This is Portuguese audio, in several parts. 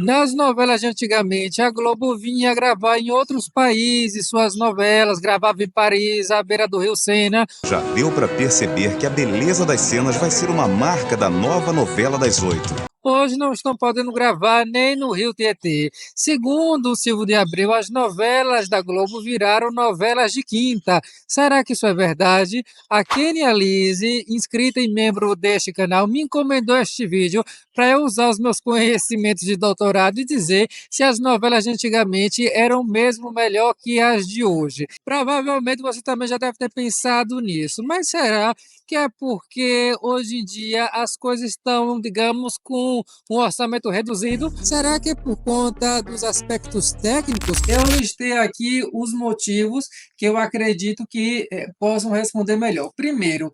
Nas novelas de antigamente, a Globo vinha gravar em outros países suas novelas, gravava em Paris, à beira do Rio Sena. Já deu para perceber que a beleza das cenas vai ser uma marca da nova novela das 8. Hoje não estão podendo gravar nem no Rio Tietê. Segundo o Silvio de Abreu, as novelas da Globo viraram novelas de quinta. Será que isso é verdade? A Kenia Lise, inscrita e membro deste canal, me encomendou este vídeo para eu usar os meus conhecimentos de doutorado e dizer se as novelas de antigamente eram mesmo melhor que as de hoje. Provavelmente você também já deve ter pensado nisso, mas será que é porque hoje em dia as coisas estão, digamos, com um orçamento reduzido? Será que é por conta dos aspectos técnicos? Eu listei aqui os motivos que eu acredito que possam responder melhor. Primeiro,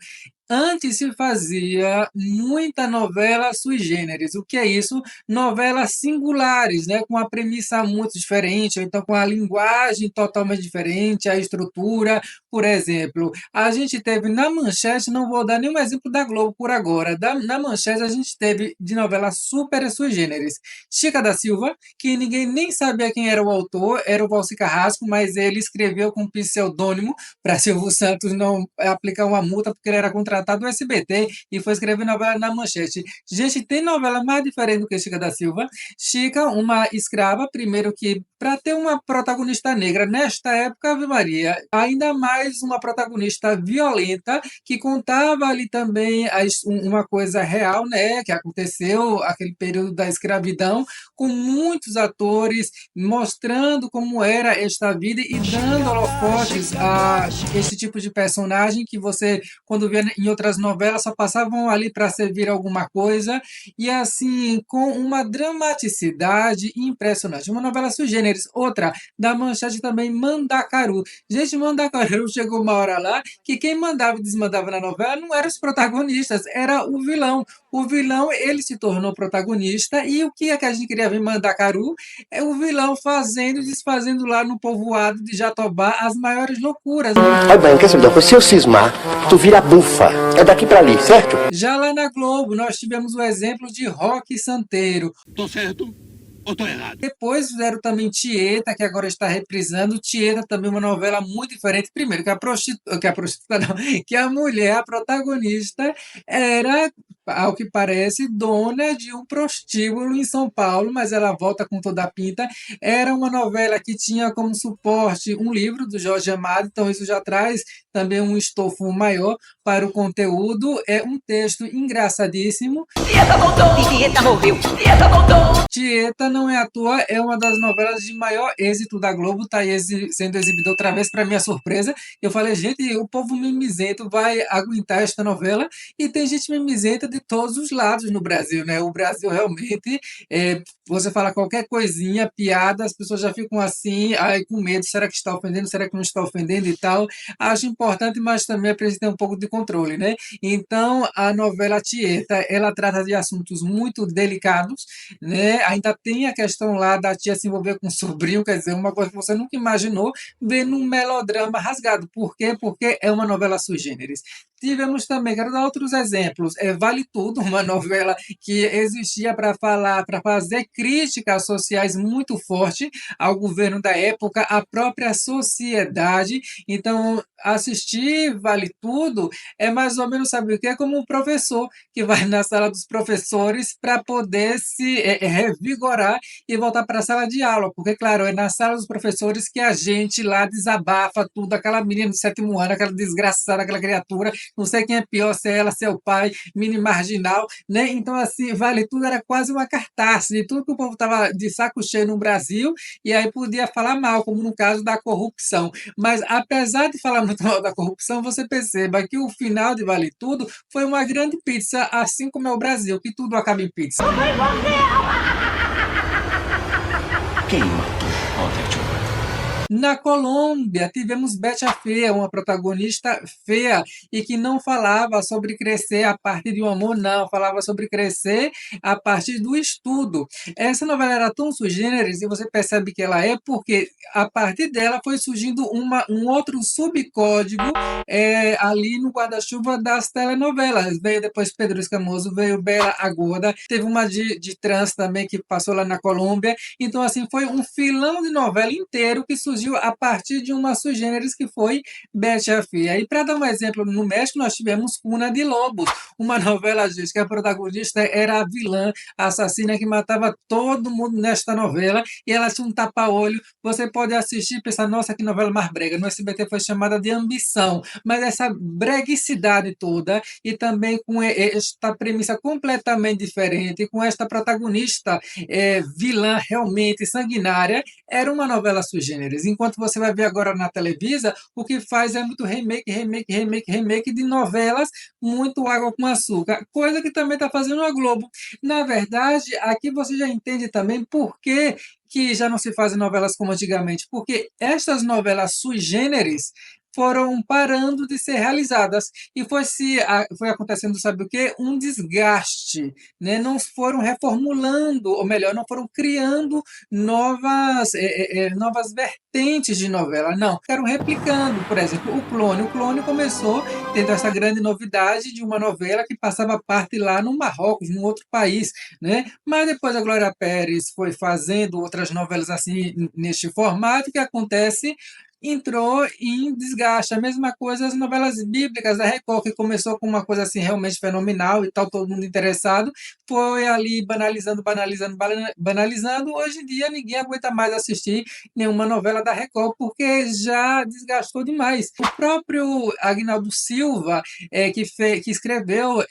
antes se fazia muita novela sui generis. O que é isso? Novelas singulares, né? Com a premissa muito diferente, ou então com a linguagem totalmente diferente, a estrutura. Por exemplo, a gente teve na Manchete, não vou dar nenhum exemplo da Globo por agora, na Manchete a gente teve de novela super sui generis. Chica da Silva, que ninguém nem sabia quem era o autor, era o Valci Carrasco, mas ele escreveu com pseudônimo para Silvio Santos não aplicar uma multa, porque ele era contratado do SBT e foi escrever novela na Manchete. Gente, tem novela mais diferente do que Chica da Silva. Chica, uma escrava, primeiro que para ter uma protagonista negra nesta época, Ave Maria, ainda mais uma protagonista violenta que contava ali também uma coisa real, né, que aconteceu aquele período da escravidão, com muitos atores mostrando como era esta vida e dando holofotes a esse tipo de personagem que você, quando via em outras novelas, só passavam ali para servir alguma coisa, e assim, com uma dramaticidade impressionante. Uma novela sui generis. Outra, da Manchete também, Mandacaru. Gente, Mandacaru chegou uma hora lá que quem mandava e desmandava na novela não eram os protagonistas, era o vilão. O vilão, ele se tornou protagonista, e o que é que a gente queria ver em Mandacaru? É o vilão fazendo e desfazendo lá no povoado de Jatobá as maiores loucuras. Olha bem, quer saber de uma coisa? Se eu cismar, tu vira bufa. É daqui pra ali, certo? Já lá na Globo, nós tivemos o exemplo de Roque Santeiro. Tô certo ou tô errado? Depois fizeram também Tieta, que agora está reprisando. Tieta também uma novela muito diferente. Primeiro, que a prostituta não, que a mulher, a protagonista, era, ao que parece, dona de um prostíbulo em São Paulo, mas ela volta com toda a pinta. Era uma novela que tinha como suporte um livro do Jorge Amado, então isso já traz também um estofo maior para o conteúdo. É um texto engraçadíssimo. Tieta voltou! Tieta morreu! Tieta voltou! Tieta, não é à toa, é uma das novelas de maior êxito da Globo, está aí sendo exibida outra vez, para minha surpresa. Eu falei, gente, o povo mimizento vai aguentar esta novela, e tem gente mimizenta de todos os lados no Brasil, né? O Brasil realmente, você fala qualquer coisinha, piada, as pessoas já ficam assim, ai, com medo, será que está ofendendo, será que não está ofendendo e tal. Acho importante, mas também é preciso ter um pouco de controle, né? Então, a novela Tieta, ela trata de assuntos muito delicados, né? Ainda tem a questão lá da tia se envolver com o sobrinho, quer dizer, uma coisa que você nunca imaginou ver num melodrama rasgado. Por quê? Porque é uma novela sui generis. Tivemos também, quero dar outros exemplos, Vale Tudo, uma novela que existia para falar, para fazer críticas sociais muito forte ao governo da época, à própria sociedade. Então, assistir Vale Tudo é mais ou menos, sabe o que? É como um professor que vai na sala dos professores para poder se revigorar e voltar para a sala de aula, porque, claro, é na sala dos professores que a gente lá desabafa tudo, aquela menina do 7º ano, aquela desgraçada, aquela criatura, não sei quem é pior, se é ela, se é o pai, mini marginal, né? Então, assim, Vale Tudo era quase uma cartaz de tudo que o povo estava de saco cheio no Brasil, e aí podia falar mal, como no caso da corrupção. Mas, apesar de falar muito mal da corrupção, você perceba que o final de Vale Tudo foi uma grande pizza, assim como é o Brasil, que tudo acaba em pizza. Quem matou Walter Joy? Na Colômbia, tivemos Betty a Feia, uma protagonista feia e que não falava sobre crescer a partir de um amor, não, falava sobre crescer a partir do estudo. Essa novela era tão sui generis e você percebe que ela é porque a partir dela foi surgindo um outro subcódigo ali no guarda-chuva das telenovelas. Veio depois Pedro Escamoso, veio Bela a Gorda, teve uma de trans também que passou lá na Colômbia. Então, assim, foi um filão de novela inteiro que surgiu a partir de uma sui generis que foi Betty a Feia. E para dar um exemplo, no México nós tivemos Cuna de Lobos, uma novela, gente, que a protagonista era a vilã, a assassina que matava todo mundo nesta novela, e ela tinha um tapa-olho. Você pode assistir e pensar, nossa, que novela mais brega. No SBT foi chamada de Ambição, mas essa breguicidade toda, e também com esta premissa completamente diferente, com esta protagonista vilã realmente sanguinária, era uma novela sui generis. Enquanto você vai ver agora na Televisa, o que faz é muito remake, remake, remake, remake de novelas, muito água com açúcar, coisa que também está fazendo a Globo. Na verdade, aqui você já entende também por que já não se fazem novelas como antigamente, porque estas novelas sui generis foram parando de ser realizadas e foi acontecendo, sabe o quê? Um desgaste, né? Não foram reformulando, ou melhor, não foram criando novas vertentes de novela, não. Ficaram replicando, por exemplo, o Clone. O Clone começou tendo essa grande novidade de uma novela que passava parte lá no Marrocos, num outro país, né? Mas depois a Glória Pérez foi fazendo outras novelas assim, neste formato, que acontece entrou em desgaste. A mesma coisa as novelas bíblicas da Record, que começou com uma coisa assim realmente fenomenal e tal, todo mundo interessado, foi ali banalizando, banalizando, banalizando. Hoje em dia ninguém aguenta mais assistir nenhuma novela da Record, porque já desgastou demais. O próprio Agnaldo Silva, que escreveu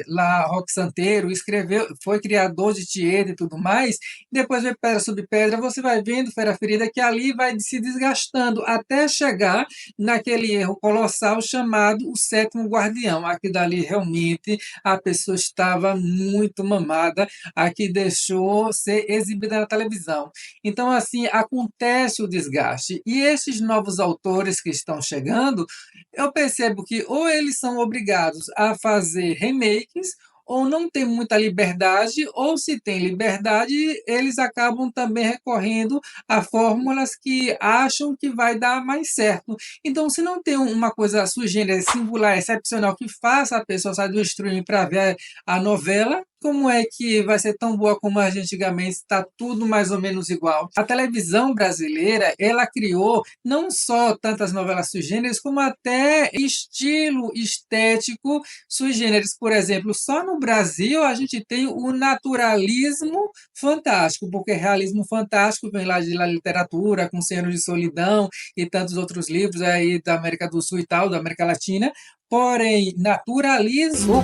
lá Roque Santeiro, escreveu, foi criador de Tieta e tudo mais, depois vê Pedra sobre Pedra, você vai vendo, Fera Ferida, que ali vai se desgastando até chegar naquele erro colossal chamado o sétimo guardião. Aqui dali realmente a pessoa estava muito mamada, aqui deixou ser exibida na televisão. Então, assim, acontece o desgaste. E esses novos autores que estão chegando, eu percebo que ou eles são obrigados a fazer remakes, ou não tem muita liberdade, ou se tem liberdade, eles acabam também recorrendo a fórmulas que acham que vai dar mais certo. Então, se não tem uma coisa sui generis, singular, excepcional, que faça a pessoa sair do streaming para ver a novela, como é que vai ser tão boa como a gente antigamente? Está tudo mais ou menos igual. A televisão brasileira, ela criou não só tantas novelas sui generis, como até estilo estético sui generis. Por exemplo, só no Brasil a gente tem o naturalismo fantástico, porque realismo fantástico vem lá de la literatura, com Cem Anos de Solidão e tantos outros livros aí da América do Sul e tal, da América Latina. Porém, naturalismo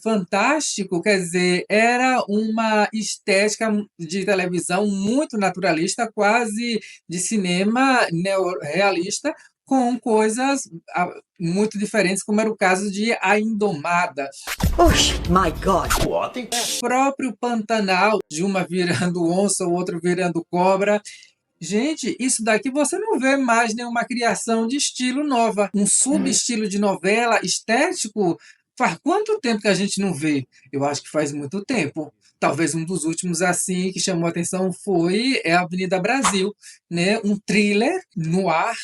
fantástico, quer dizer, era uma estética de televisão muito naturalista, quase de cinema neorrealista, com coisas muito diferentes, como era o caso de A Indomada. Oxe, my God. O próprio Pantanal, de uma virando onça, o outro virando cobra. Gente, isso daqui você não vê mais nenhuma criação de estilo nova. Um subestilo de novela estético, faz quanto tempo que a gente não vê? Eu acho que faz muito tempo. Talvez um dos últimos assim que chamou a atenção foi a Avenida Brasil, né? Um thriller no ar.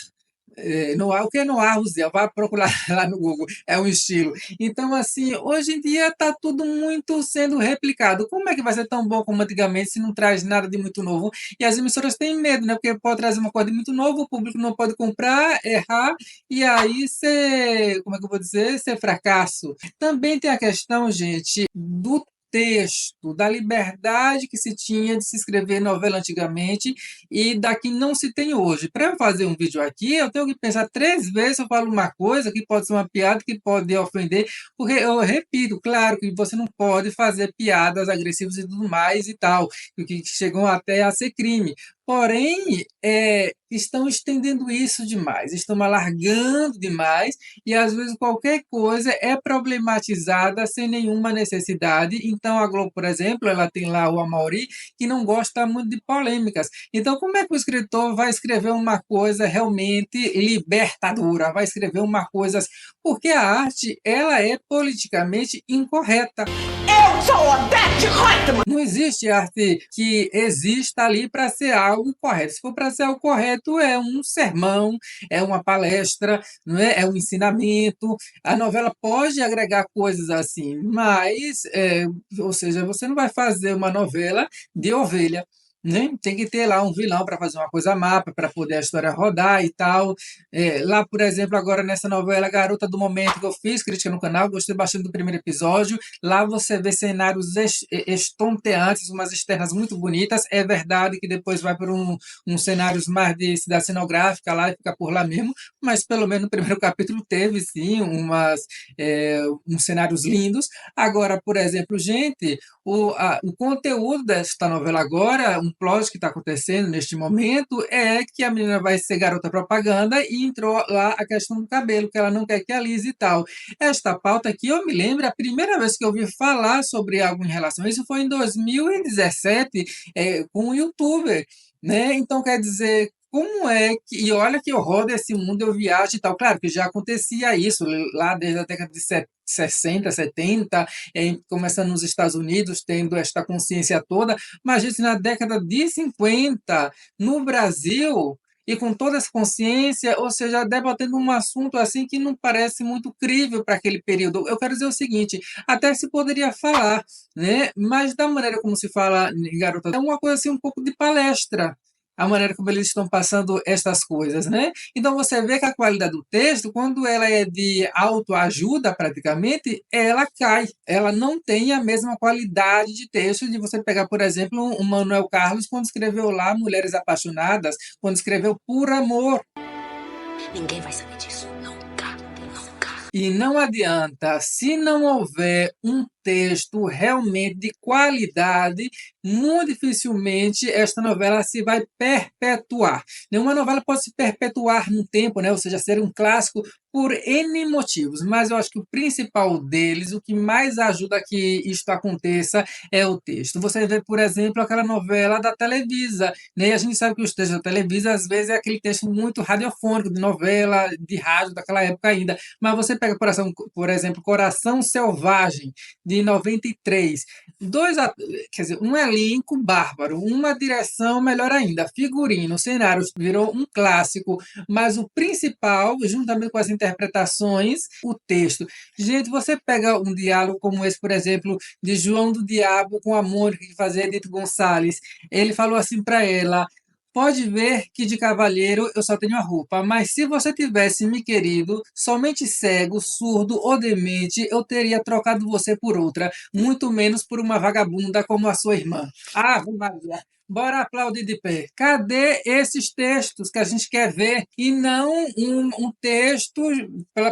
O que é noir, Zé? Vai procurar lá no Google, é um estilo. Então, assim, hoje em dia está tudo muito sendo replicado. Como é que vai ser tão bom como antigamente se não traz nada de muito novo? E as emissoras têm medo, né? Porque pode trazer uma coisa de muito novo, o público não pode comprar, errar, e aí ser, como é que eu vou dizer? Ser fracasso. Também tem a questão, gente, do texto, da liberdade que se tinha de se escrever novela antigamente e da que não se tem hoje. Para eu fazer um vídeo aqui, eu tenho que pensar 3 vezes se eu falo uma coisa que pode ser uma piada, que pode ofender, porque eu repito, claro que você não pode fazer piadas agressivas e tudo mais e tal, que chegam até a ser crime. Porém, estão estendendo isso demais, estão alargando demais e, às vezes, qualquer coisa é problematizada sem nenhuma necessidade. Então, a Globo, por exemplo, ela tem lá o Amaury, que não gosta muito de polêmicas. Então, como é que o escritor vai escrever uma coisa realmente libertadora? Vai escrever uma coisa... Porque a arte, ela é politicamente incorreta. Eu sou Odete Reutemann! Não existe arte que exista ali para ser algo correto. Se for para ser algo correto, é um sermão, é uma palestra, não é? É um ensinamento. A novela pode agregar coisas assim, mas, ou seja, você não vai fazer uma novela de ovelha. Né? Tem que ter lá um vilão para fazer uma coisa má, para poder a história rodar e tal. Lá, por exemplo, agora nessa novela Garota do Momento, que eu fiz crítica no canal, gostei bastante do primeiro episódio. Lá você vê cenários estonteantes, umas externas muito bonitas. É verdade que depois vai para uns cenários mais de cidade cenográfica lá e fica por lá mesmo, mas pelo menos no primeiro capítulo teve, sim, uns cenários lindos. Agora, por exemplo, gente, o conteúdo desta novela agora, um plot que está acontecendo neste momento, é que a menina vai ser garota propaganda e entrou lá a questão do cabelo, que ela não quer que alise e tal. Esta pauta aqui, eu me lembro, a primeira vez que eu ouvi falar sobre algo em relação a isso foi em 2017, com um youtuber, né? Então, quer dizer, como é que... E olha que eu rodo esse mundo, eu viajo e tal. Claro que já acontecia isso lá desde a década de 60, 70, começando nos Estados Unidos, tendo esta consciência toda, mas isso na década de 50, no Brasil, e com toda essa consciência, ou seja, debatendo um assunto assim que não parece muito crível para aquele período. Eu quero dizer o seguinte, até se poderia falar, né? Mas da maneira como se fala em Garota, é uma coisa assim, um pouco de palestra, a maneira como eles estão passando estas coisas, né? Então, você vê que a qualidade do texto, quando ela é de autoajuda, praticamente, ela cai. Ela não tem a mesma qualidade de texto de você pegar, por exemplo, o Manuel Carlos, quando escreveu lá Mulheres Apaixonadas, quando escreveu Por Amor. Ninguém vai saber disso. Nunca. Nunca. E não adianta, se não houver um texto realmente de qualidade, muito dificilmente esta novela se vai perpetuar. Nenhuma novela pode se perpetuar no tempo, né? Ou seja, ser um clássico por N motivos, mas eu acho que o principal deles, o que mais ajuda a que isto aconteça, é o texto. Você vê, por exemplo, aquela novela da Televisa, né? E a gente sabe que os textos da Televisa, às vezes, é aquele texto muito radiofônico, de novela, de rádio daquela época ainda, mas você pega, por exemplo, Coração Selvagem, de 93. Quer dizer, um elenco bárbaro, uma direção melhor ainda, figurino, cenários, virou um clássico, mas o principal, juntamente com as interpretações, o texto. Gente, você pega um diálogo como esse, por exemplo, de João do Diabo com a Mônica, que fazia Edith Gonçalves. Ele falou assim para ela: pode ver que de cavalheiro eu só tenho a roupa, mas se você tivesse me querido, somente cego, surdo ou demente, eu teria trocado você por outra, muito menos por uma vagabunda como a sua irmã. Ah, Maria, bora aplaudir de pé. Cadê esses textos que a gente quer ver e não um texto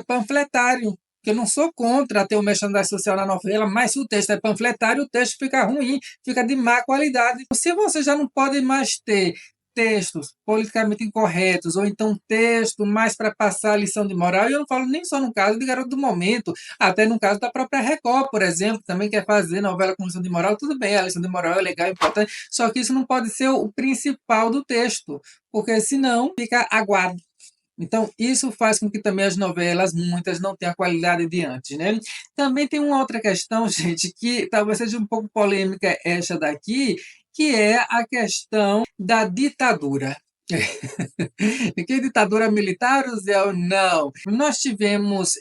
panfletário? Que eu não sou contra ter o merchandising social na novela, mas se o texto é panfletário, o texto fica ruim, fica de má qualidade. Se você já não pode mais ter textos politicamente incorretos, ou então texto mais para passar a lição de moral, e eu não falo nem só no caso de Garota do Momento, até no caso da própria Record, por exemplo, também quer fazer novela com lição de moral, tudo bem, a lição de moral é legal, é importante, só que isso não pode ser o principal do texto, porque senão fica aguado. Então, isso faz com que também as novelas, muitas, não tenham a qualidade de antes, né? Também tem uma outra questão, gente, que talvez seja um pouco polêmica esta daqui, que é a questão da ditadura. Que ditadura militar, Zé? Não. Nós tivemos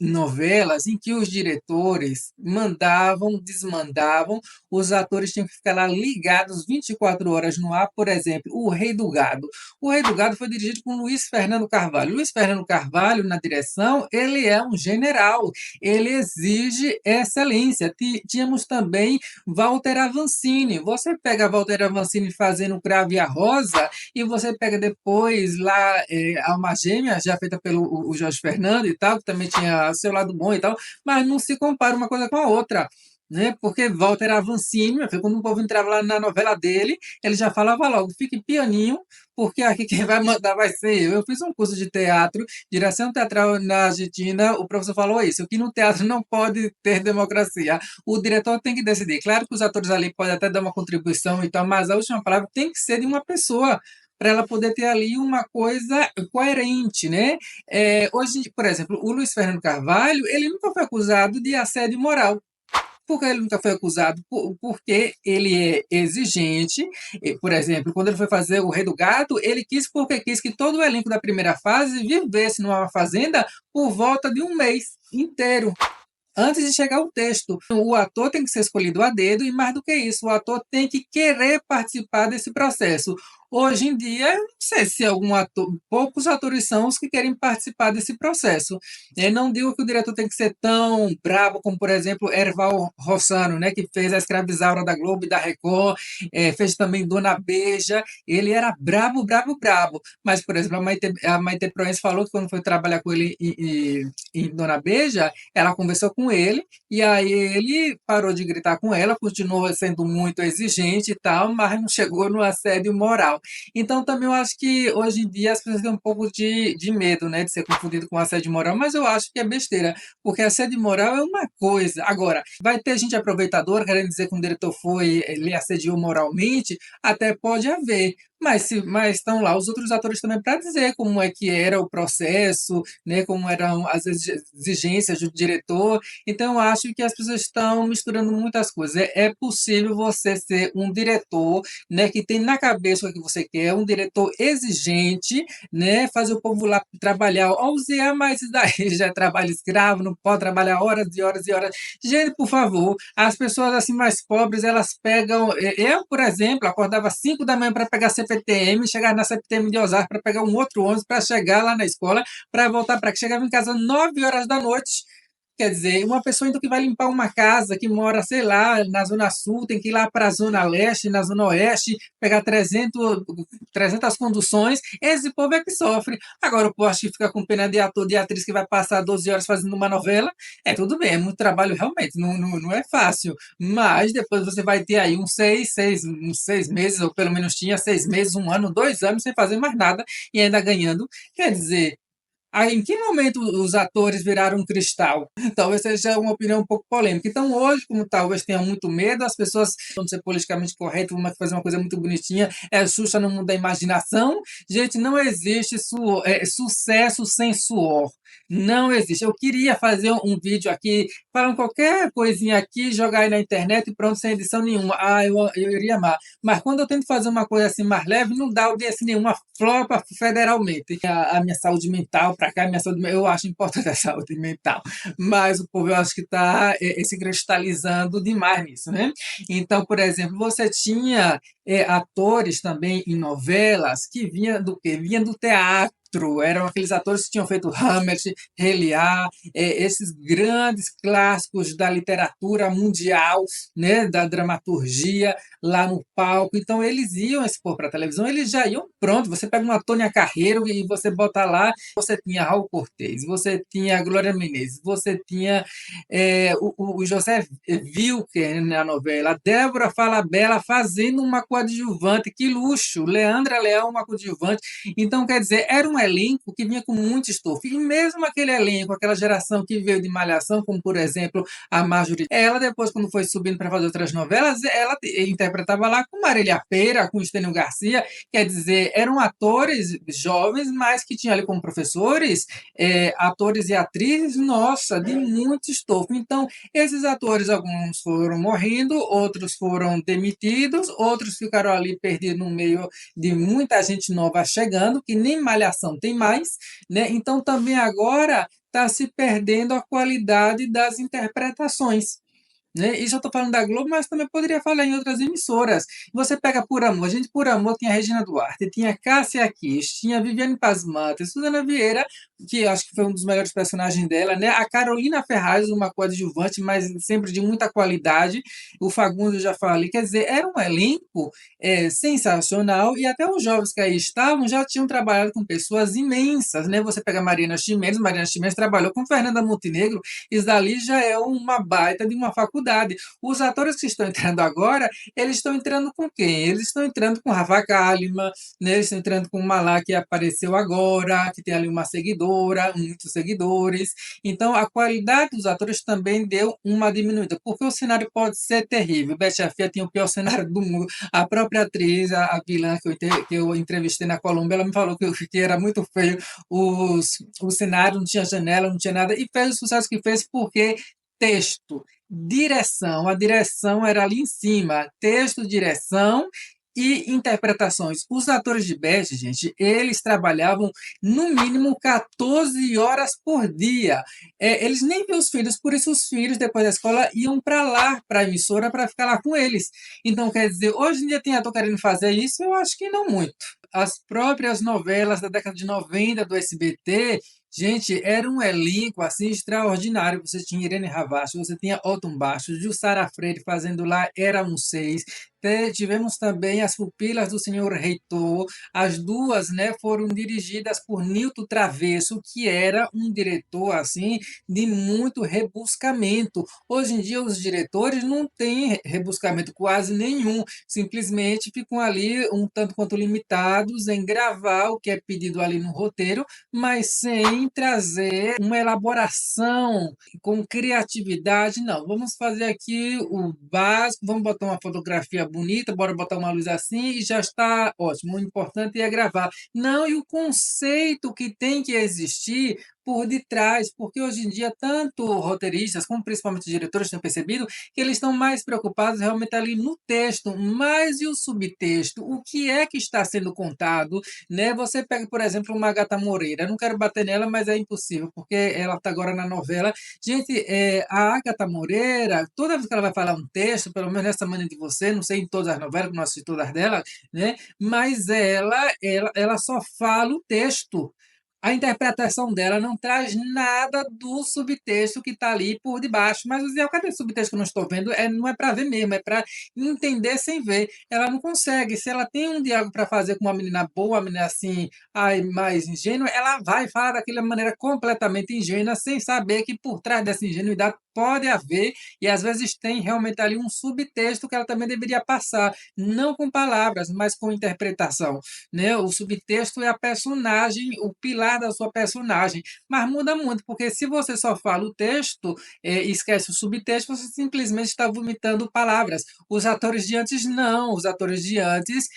novelas em que os diretores mandavam, desmandavam, os atores tinham que ficar lá ligados 24 horas no ar. Por exemplo, O Rei do Gado. O Rei do Gado foi dirigido por Luiz Fernando Carvalho. Luiz Fernando Carvalho, na direção, ele é um general, ele exige excelência. Tínhamos também Walter Avancini. Você pega Walter Avancini fazendo Cravo e a Rosa, e você pega depois lá Alma Gêmea, já feita pelo o Jorge Fernando e tal, que também tinha seu lado bom e tal, mas não se compara uma coisa com a outra. né? Porque Walter era avancinho, meu filho, quando o povo entrava lá na novela dele, ele já falava logo, fique pianinho, porque aqui quem vai mandar vai ser eu. Eu fiz um curso de teatro, direção teatral na Argentina, o professor falou isso, que no teatro não pode ter democracia. O diretor tem que decidir. Claro que os atores ali podem até dar uma contribuição e tal, mas a última palavra tem que ser de uma pessoa, para ela poder ter ali uma coisa coerente, né? Hoje, por exemplo, o Luiz Fernando Carvalho, ele nunca foi acusado de assédio moral. Por que ele nunca foi acusado? Porque ele é exigente. Por exemplo, quando ele foi fazer o Rei do Gado, ele quis porque quis que todo o elenco da primeira fase vivesse numa fazenda por volta de um mês inteiro antes de chegar o texto. O ator tem que ser escolhido a dedo e, mais do que isso, o ator tem que querer participar desse processo. Hoje em dia, eu não sei se algum ator, poucos atores são os que querem participar desse processo. Eu não digo que o diretor tem que ser tão brabo como, por exemplo, Erval Rossano, né, que fez a Escravizaura da Globo e da Record, fez também Dona Beija. Ele era brabo, brabo, brabo. Mas, por exemplo, a Maite Proença falou que quando foi trabalhar com ele em Dona Beija, ela conversou com ele e aí ele parou de gritar com ela, continuou sendo muito exigente e tal, mas não chegou no assédio moral. Então, também eu acho que hoje em dia as pessoas têm um pouco de medo, né, de ser confundido com assédio moral, mas eu acho que é besteira, porque assédio moral é uma coisa. Agora, vai ter gente aproveitadora querendo dizer que um diretor foi, ele assediou moralmente, até pode haver. Mas estão lá os outros atores também para dizer como é que era o processo, né, como eram as exigências do diretor. Então, eu acho que as pessoas estão misturando muitas coisas. É possível você ser um diretor, né, que tem na cabeça o que você quer, um diretor exigente, né, fazer o povo lá trabalhar 11 anos, mas isso daí já é trabalho escravo, não pode trabalhar horas e horas e horas. Gente, por favor, as pessoas assim mais pobres, elas pegam. Eu, por exemplo, acordava às 5 da manhã para pegar CPTM, chegar na CPTM de Osasco para pegar um outro ônibus para chegar lá na escola, para voltar para cá. Chegava em casa às 9 horas da noite. Quer dizer, uma pessoa então que vai limpar uma casa, que mora, sei lá, na Zona Sul, tem que ir lá para a Zona Leste, na Zona Oeste, pegar 300 conduções, esse povo é que sofre. Agora, o povo acha que fica com pena de ator, de atriz que vai passar 12 horas fazendo uma novela, tudo bem, é muito trabalho realmente, não é fácil, mas depois você vai ter aí uns 6 meses, ou pelo menos tinha 6 meses, um ano, 2 anos, sem fazer mais nada, e ainda ganhando. Quer dizer, aí, em que momento os atores viraram um cristal? Talvez seja uma opinião um pouco polêmica. Então, hoje, como talvez tenham muito medo, as pessoas vão ser politicamente corretas, vão fazer uma coisa muito bonitinha, Xuxa no mundo da imaginação. Gente, não existe sucesso sem suor. Não existe. Eu queria fazer um vídeo aqui, falando qualquer coisinha aqui, jogar aí na internet e pronto, sem edição nenhuma. Ah, eu iria amar. Mas quando eu tento fazer uma coisa assim mais leve, não dá audiência nenhuma, flopa federalmente. A minha saúde mental para cá, eu acho importante a saúde mental, mas o povo eu acho que está se cristalizando demais nisso, né? Então, por exemplo, você tinha atores também em novelas que vinham do quê? Vinham do teatro. Eram aqueles atores que tinham feito Hamlet, Rei Lear, esses grandes clássicos da literatura mundial, né, da dramaturgia lá no palco. Então, eles iam expor para a televisão, eles já iam pronto. Você pega uma Tônia Carreiro e você bota lá, você tinha Raul Cortez, você tinha Glória Menezes, você tinha o José Wilker na novela, a Débora Falabella fazendo uma coadjuvante, que luxo, Leandra Leal uma coadjuvante. Então, quer dizer, era um elenco que vinha com muito estofo. E mesmo aquele elenco, aquela geração que veio de Malhação, como por exemplo a Marjorie, ela depois, quando foi subindo para fazer outras novelas, ela interpretava lá com Marília Pêra, com Estênio Garcia. Quer dizer, eram atores jovens, mas que tinham ali como professores atores e atrizes, nossa, de muito estofo. Então, esses atores, alguns foram morrendo, outros foram demitidos, outros ficaram ali perdidos no meio de muita gente nova chegando, que nem Malhação tem mais, né? Então, também agora está se perdendo a qualidade das interpretações, né? Isso eu estou falando da Globo, mas também poderia falar em outras emissoras. Você pega Por Amor, gente, Por Amor tinha Regina Duarte, tinha Cássia Kiss, tinha Viviane Pasmanter, Suzana Vieira, que eu acho que foi um dos melhores personagens dela, né? A Carolina Ferraz, uma coadjuvante, mas sempre de muita qualidade. O Fagundes, eu já falei. Quer dizer, era um elenco sensacional, e até os jovens que aí estavam já tinham trabalhado com pessoas imensas, né? Você pega Mariana Ximenes trabalhou com Fernanda Montenegro, isso dali já é uma baita de uma faculdade. faculdade. Os atores que estão entrando agora, eles estão entrando com quem? Eles estão entrando com Rafa Kalimann, né? Eles estão entrando com uma lá que apareceu agora, que tem ali uma seguidora, muitos seguidores. Então, a qualidade dos atores também deu uma diminuída, porque o cenário pode ser terrível. Betty a Fea tinha o pior cenário do mundo. A própria atriz, a vilã que eu entrevistei na Colômbia, ela me falou que era muito feio o cenário, não tinha janela, não tinha nada, e fez o sucesso que fez porque texto, direção, a direção era ali em cima, texto, direção e interpretações. Os atores de Best, gente, eles trabalhavam no mínimo 14 horas por dia. Eles nem viam os filhos, por isso os filhos, depois da escola, iam para lá, para a emissora, para ficar lá com eles. Então, quer dizer, hoje em dia tem ator querendo fazer isso? Eu acho que não muito. As próprias novelas da década de 90 do SBT, gente, era um elenco assim extraordinário. Você tinha Irene Ravache, você tinha Otton Bastos, Jussara Freire fazendo lá Era um Seis. Tivemos também As Pupilas do Senhor Reitor. As duas, né, foram dirigidas por Nilton Travesso, que era um diretor assim de muito rebuscamento. Hoje em dia os diretores não têm rebuscamento quase nenhum, simplesmente ficam ali um tanto quanto limitados em gravar o que é pedido ali no roteiro, mas sem trazer uma elaboração com criatividade. Não, vamos fazer aqui o básico, vamos botar uma fotografia bonita, bora botar uma luz assim e já está ótimo. O importante é gravar. Não, e o conceito que tem que existir por detrás, porque hoje em dia tanto roteiristas como principalmente diretores têm percebido que eles estão mais preocupados realmente ali no texto, mas e o subtexto? O que é que está sendo contado, né? Você pega, por exemplo, uma Agatha Moreira. Eu não quero bater nela, mas é impossível, porque ela está agora na novela. Gente, a Agatha Moreira, toda vez que ela vai falar um texto, pelo menos nessa Manhã de Você, não sei em todas as novelas, que não assisti todas delas, né? Mas ela só fala o texto. A interpretação dela não traz nada do subtexto que está ali por debaixo. Mas, Zé, cadê o subtexto que eu não estou vendo? Não é para ver mesmo, é para entender sem ver. Ela não consegue. Se ela tem um diálogo para fazer com uma menina boa, uma menina assim, ai, mais ingênua, ela vai falar daquela maneira completamente ingênua, sem saber que por trás dessa ingenuidade pode haver, e às vezes tem realmente ali um subtexto que ela também deveria passar, não com palavras, mas com interpretação, né? O subtexto é a personagem, o pilar da sua personagem, mas muda muito, porque se você só fala o texto e esquece o subtexto, você simplesmente está vomitando palavras. Os atores de antes não, os atores de antes,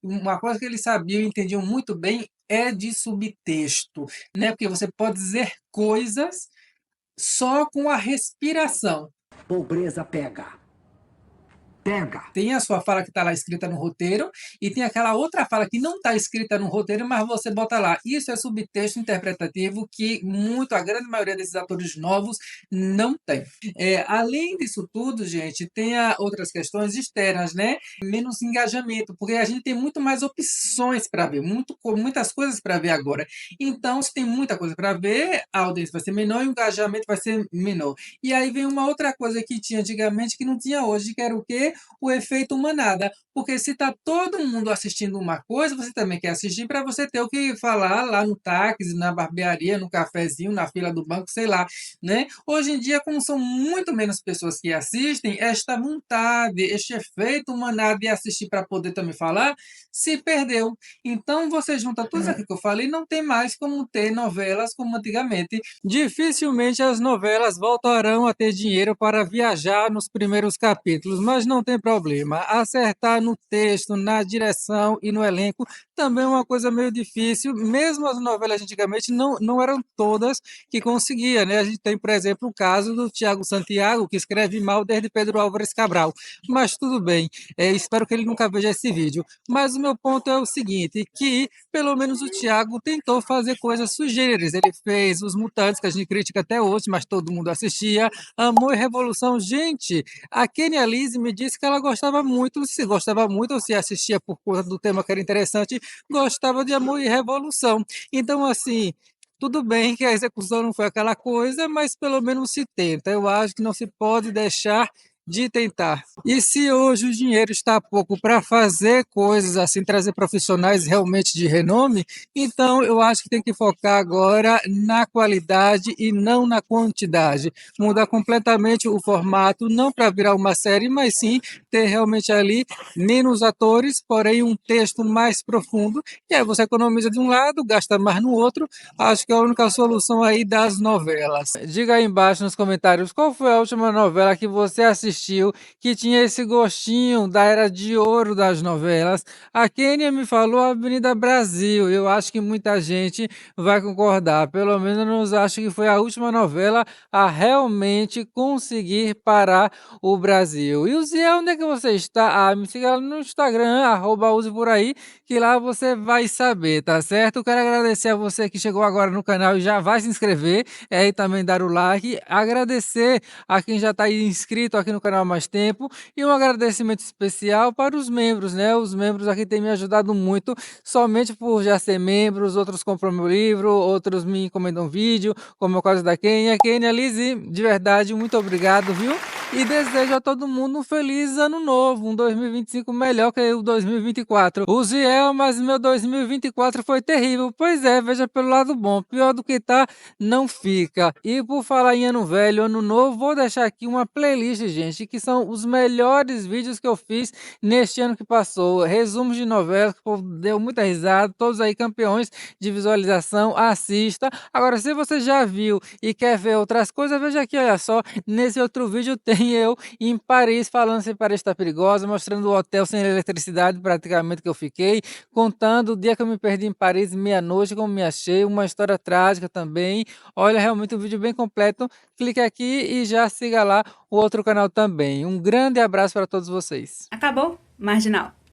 uma coisa que eles sabiam e entendiam muito bem é de subtexto, né? Porque você pode dizer coisas só com a respiração. Pobreza pega. Pega. Tem a sua fala que está lá escrita no roteiro e tem aquela outra fala que não está escrita no roteiro, mas você bota lá. Isso é subtexto interpretativo que a grande maioria desses atores novos não tem. Além disso tudo, gente, tem outras questões externas, né? Menos engajamento, porque a gente tem muito mais opções para ver, muitas coisas para ver agora. Então, se tem muita coisa para ver, a audiência vai ser menor e o engajamento vai ser menor. E aí vem uma outra coisa que tinha antigamente que não tinha hoje, que era o quê? O efeito manada. Porque se está todo mundo assistindo uma coisa, você também quer assistir para você ter o que falar lá no táxi, na barbearia, no cafezinho, na fila do banco, sei lá, né? Hoje em dia, como são muito menos pessoas que assistem, esta vontade, este efeito manada de assistir para poder também falar, se perdeu. Então, você junta tudo isso aqui que eu falei, não tem mais como ter novelas como antigamente. Dificilmente as novelas voltarão a ter dinheiro para viajar nos primeiros capítulos, mas não tem problema. Acertar no texto, na direção e no elenco também é uma coisa meio difícil. Mesmo as novelas antigamente não eram todas que conseguia, né? A gente tem, por exemplo, o caso do Tiago Santiago, que escreve mal desde Pedro Álvares Cabral. Mas tudo bem, espero que ele nunca veja esse vídeo. Mas o meu ponto é o seguinte, que pelo menos o Tiago tentou fazer coisas sui generis. Ele fez Os Mutantes, que a gente critica até hoje, mas todo mundo assistia. Amor e Revolução. Gente, a Kenia Lise me disse que ela gostava muito, se gostava muito ou se assistia por conta do tema que era interessante, gostava de Amor e Revolução. Então, assim, tudo bem que a execução não foi aquela coisa, mas pelo menos se tenta. Eu acho que não se pode deixar de tentar. E se hoje o dinheiro está pouco para fazer coisas assim, trazer profissionais realmente de renome, então eu acho que tem que focar agora na qualidade e não na quantidade. Mudar completamente o formato, não para virar uma série, mas sim ter realmente ali menos atores, porém um texto mais profundo, e aí você economiza de um lado, gasta mais no outro. Acho que é a única solução aí das novelas. Diga aí embaixo nos comentários qual foi a última novela que você assistiu que tinha esse gostinho da era de ouro das novelas. A Kênia me falou Avenida Brasil. Eu acho que muita gente vai concordar. Pelo menos acho que foi a última novela a realmente conseguir parar o Brasil. E o Zé, onde é que você está? Me siga lá no Instagram, @use por aí, que lá você vai saber, tá certo? Quero agradecer a você que chegou agora no canal e já vai se inscrever, e também dar o like, agradecer a quem já está inscrito aqui no canal há mais tempo, e um agradecimento especial para os membros, né? Os membros aqui têm me ajudado muito, somente por já ser membros, outros compram meu livro, outros me encomendam vídeo, como é o caso da Kênia. Kênia, Lizzy, de verdade, muito obrigado, viu? E desejo a todo mundo um feliz ano novo, um 2025 melhor que o 2024. O Ziel, mas meu 2024 foi terrível. Pois é, veja pelo lado bom. Pior do que tá, não fica. E por falar em ano velho, ano novo, vou deixar aqui uma playlist, gente, que são os melhores vídeos que eu fiz neste ano que passou. Resumos de novelas, que o povo deu muita risada, todos aí campeões de visualização, assista. Agora, se você já viu e quer ver outras coisas, veja aqui, olha só, nesse outro vídeo tem eu em Paris, falando se Paris está perigosa, mostrando o hotel sem eletricidade praticamente que eu fiquei, contando o dia que eu me perdi em Paris, meia-noite, como me achei, uma história trágica também. Olha, realmente um vídeo bem completo. Clique aqui e já siga lá o outro canal também. Um grande abraço para todos vocês. Acabou? Marginal.